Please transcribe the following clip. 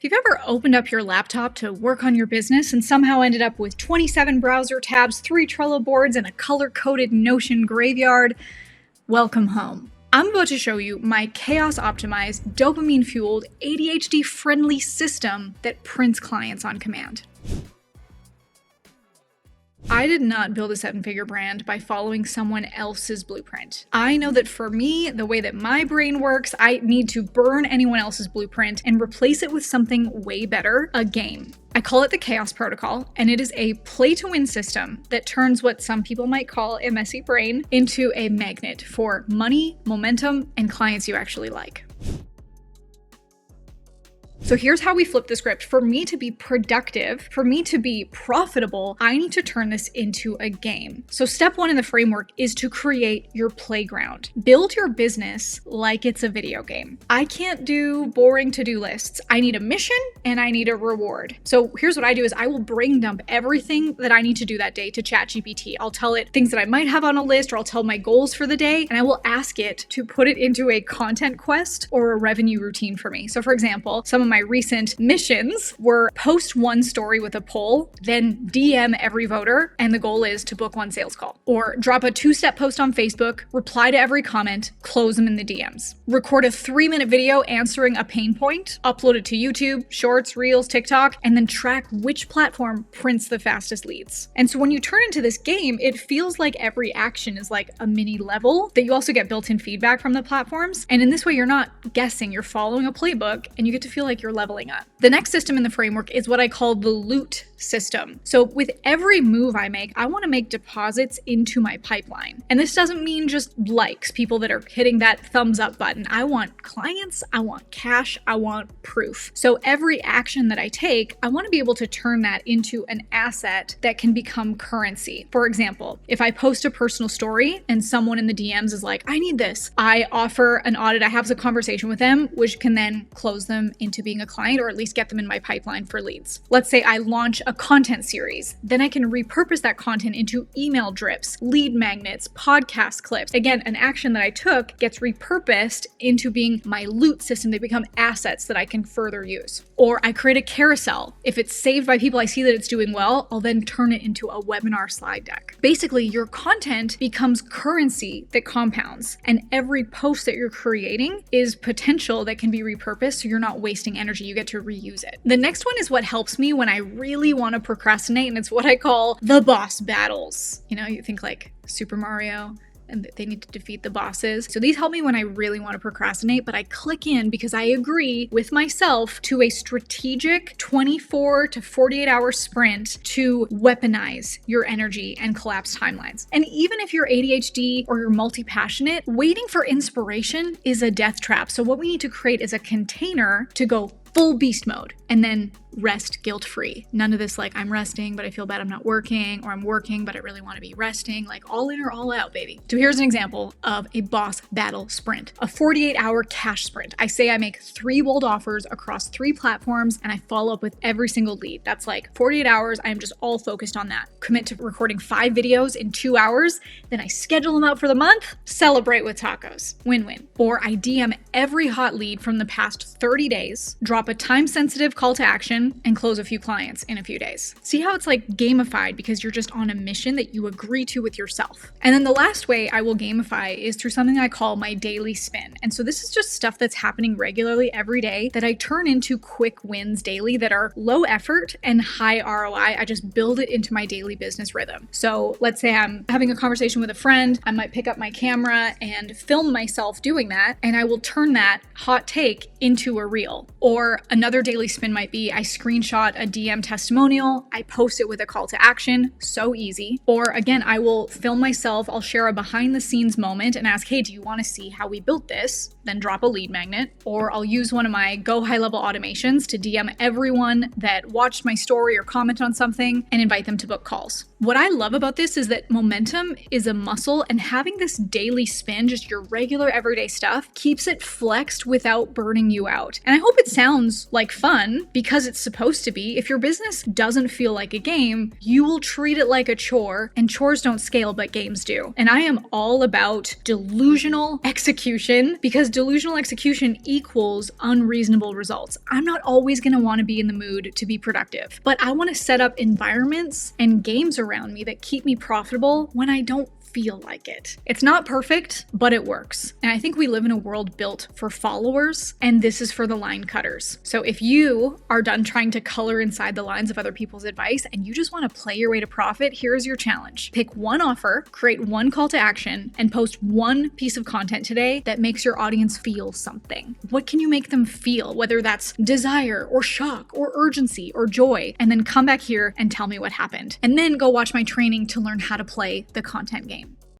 If you've ever opened up your laptop to work on your business and somehow ended up with 27 browser tabs, 3 Trello boards, and a color-coded Notion graveyard, welcome home. I'm about to show you my chaos-optimized, dopamine-fueled, ADHD-friendly system that prints clients on command. I did not build a 7-figure brand by following someone else's blueprint. I know that for me, the way that my brain works, I need to burn anyone else's blueprint and replace it with something way better, a game. I call it the Chaos Protocol, and it is a play-to-win system that turns what some people might call a messy brain into a magnet for money, momentum, and clients you actually like. So here's how we flip the script. For me to be productive, for me to be profitable, I need to turn this into a game. So step 1 in the framework is to create your playground. Build your business like it's a video game. I can't do boring to-do lists. I need a mission and I need a reward. So here's what I do is I will brain dump everything that I need to do that day to ChatGPT. I'll tell it things that I might have on a list, or I'll tell my goals for the day, and I will ask it to put it into a content quest or a revenue routine for me. So for example, some of my recent missions were post 1 story with a poll, then DM every voter, and the goal is to book 1 sales call. Or drop a 2-step post on Facebook, reply to every comment, close them in the DMs. Record a 3-minute video answering a pain point, upload it to YouTube, Shorts, Reels, TikTok, and then track which platform prints the fastest leads. And so when you turn into this game, it feels like every action is like a mini level that you also get built-in feedback from the platforms. And in this way, you're not guessing, you're following a playbook, and you get to feel like you're leveling up. The next system in the framework is what I call the loot system. So with every move I make, I want to make deposits into my pipeline. And this doesn't mean just likes, people that are hitting that thumbs up button. I want clients, I want cash, I want proof. So every action that I take, I want to be able to turn that into an asset that can become currency. For example, if I post a personal story and someone in the DMs is like, I need this, I offer an audit, I have a conversation with them, which can then close them into being a client, or at least get them in my pipeline for leads. Let's say I launch a content series, then I can repurpose that content into email drips, lead magnets, podcast clips. Again, an action that I took gets repurposed into being my loot system. They become assets that I can further use. Or I create a carousel. If it's saved by people, I see that it's doing well, I'll then turn it into a webinar slide deck. Basically, your content becomes currency that compounds, and every post that you're creating is potential that can be repurposed, so you're not wasting energy. You get to reuse it. The next one is what helps me when I really want to procrastinate, and it's what I call the boss battles. You know, you think like Super Mario, and they need to defeat the bosses. So these help me when I really want to procrastinate, but I click in because I agree with myself to a strategic 24 to 48 hour sprint to weaponize your energy and collapse timelines. And even if you're ADHD or you're multi-passionate, waiting for inspiration is a death trap. So what we need to create is a container to go full beast mode and then rest guilt-free. None of this like I'm resting, but I feel bad I'm not working, or I'm working, but I really want to be resting. Like all in or all out, baby. So here's an example of a boss battle sprint, a 48-hour cash sprint. I say I make 3 bold offers across 3 platforms, and I follow up with every single lead. That's like 48 hours. I'm just all focused on that. Commit to recording 5 videos in 2 hours. Then I schedule them out for the month, celebrate with tacos. Win-win. Or I DM every hot lead from the past 30 days, drop a time-sensitive call to action, and close a few clients in a few days. See how it's like gamified because you're just on a mission that you agree to with yourself. And then the last way I will gamify is through something I call my daily spin. And so this is just stuff that's happening regularly every day that I turn into quick wins daily that are low effort and high ROI. I just build it into my daily business rhythm. So let's say I'm having a conversation with a friend. I might pick up my camera and film myself doing that, and I will turn that hot take into a reel. Or another daily spin might be I screenshot a DM testimonial, I post it with a call to action, so easy. Or again, I will film myself, I'll share a behind the scenes moment and ask, hey, do you want to see how we built this? Then drop a lead magnet. Or I'll use one of my go high level automations to DM everyone that watched my story or comment on something and invite them to book calls. What I love about this is that momentum is a muscle, and having this daily spin, just your regular everyday stuff, keeps it flexed without burning you out. And I hope it sounds like fun because it's it's supposed to be. If your business doesn't feel like a game, you will treat it like a chore, and chores don't scale, but games do. And I am all about delusional execution, because delusional execution equals unreasonable results. I'm not always going to want to be in the mood to be productive, but I want to set up environments and games around me that keep me profitable when I don't feel like it. It's not perfect, but it works. And I think we live in a world built for followers, and this is for the line cutters. So if you are done trying to color inside the lines of other people's advice and you just want to play your way to profit, here's your challenge. Pick one offer, create one call to action, and post one piece of content today that makes your audience feel something. What can you make them feel? Whether that's desire or shock or urgency or joy, and then come back here and tell me what happened. And then go watch my training to learn how to play the content game.